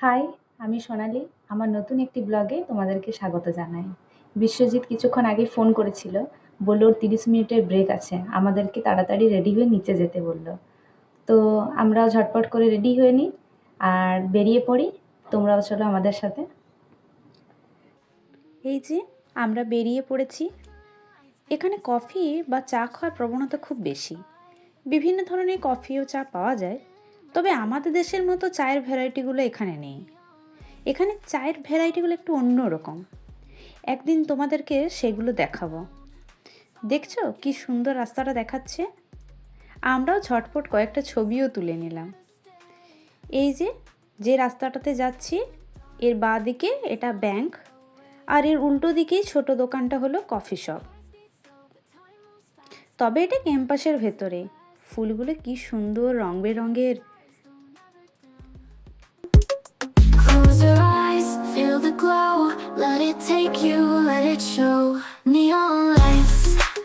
High, আমি সোনালি। আমার নতুন একটি ব্লগে তোমাদেরকে স্বাগত জানাই। বিশ্বজিৎ কিছুক্ষণ আগেই ফোন করেছিল। বলল ওর 30 মিনিটের ব্রেক আছে। আমাদেরকে তাড়াতাড়ি রেডি হয়ে নিচে যেতে বলল। তো আমরা ঝটপট করে রেডি হয়ে নিই আর বেরিয়ে পড়ি। তোমরাও চলো আমাদের সাথে। এই যে আমরা বেরিয়ে পড়েছি। এখানে কফি বা চা খাওয়ার প্রবণতা খুব বেশি। বিভিন্ন ধরনের কফি ও চা পাওয়া যায়, তবে আমাদের দেশের মতো চায়ের ভ্যারাইটিগুলো এখানে নেই। এখানে চায়ের ভ্যারাইটিগুলো একটু অন্যরকম। একদিন তোমাদেরকে সেগুলো দেখাবো। দেখছো কি সুন্দর রাস্তাটা দেখাচ্ছে। আমরাও ঝটপট কয়েকটা ছবিও তুলে নিলাম। এই যে রাস্তাটাতে যাচ্ছি, এর বাঁ দিকে এটা ব্যাংক, আর এর উল্টো দিকেই ছোট দোকানটা হলো কফি শপ। তবে এটা ক্যাম্পাসের ভেতরে। ফুলগুলো কি সুন্দর রং বেরঙের। Close your eyes, feel the glow. Let it take you, let it show. Neon lights,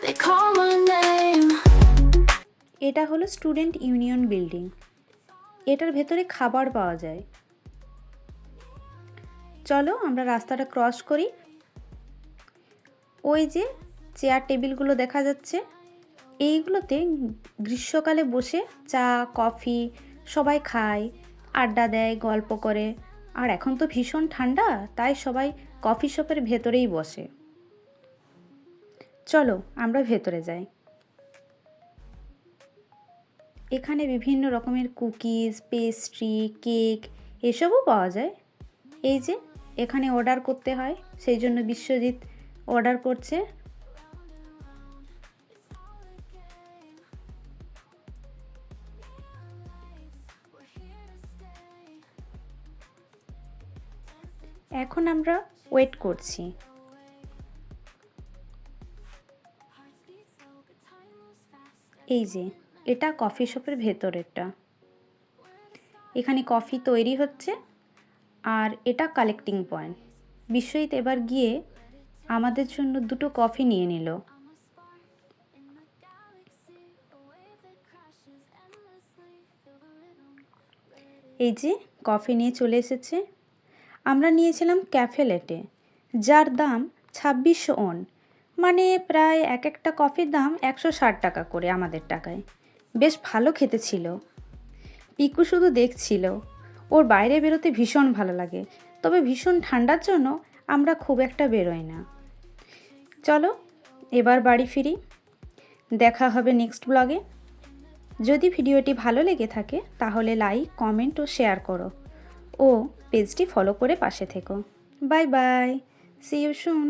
they call my name. এটা হলো স্টুডেন্ট ইউনিয়ন বিল্ডিং। এটার ভেতরে খাবার পাওয়া যায়। চলো আমরা রাস্তাটা ক্রস করি। ওই যে চেয়ার টেবিলগুলো দেখা যাচ্ছে, এইগুলোতে গ্রীষ্মকালে বসে চা কফি সবাই খায়, আড্ডা দেয়, গল্প করে। আর এখন তো ভীষণ ঠান্ডা, তাই সবাই কফি শপের ভেতরেই বসে। চলো আমরা ভেতরে যাই। এখানে বিভিন্ন রকমের কুকিজ, পেস্ট্রি, কেক এসবও পাওয়া যায়। এই যে এখানে অর্ডার করতে হয়, সেই জন্য বিশ্বজিৎ অর্ডার করছে। এখন আমরা ওয়েট করছি। এই যে এটা কফি শপের ভেতরেরটা। এখানে কফি তৈরি হচ্ছে, আর এটা কালেক্টিং পয়েন্ট। বিশ্বজিৎ এবার গিয়ে আমাদের জন্য দুটো কফি নিয়ে নিল। এই যে কফি নিয়ে চলে এসেছে। আমরা নিয়েছিলাম ক্যাফে ল্যাটে, যার দাম 2600 ওন, মানে প্রায় এক একটা কফির দাম 160 টাকা করে আমাদের টাকায়। বেশ ভালো খেতে ছিল। পিকু শুধু দেখছিল। ওর বাইরে বেরোতে ভীষণ ভালো লাগে, তবে ভীষণ ঠান্ডার জন্য আমরা খুব একটা বেরোই না। চলো এবার বাড়ি ফিরি। দেখা হবে নেক্সট ব্লগে। যদি ভিডিওটি ভালো লেগে থাকে তাহলে লাইক, কমেন্ট ও শেয়ার করো, ও পেজটি ফলো করে পাশে থেকো। Bye bye, see you soon.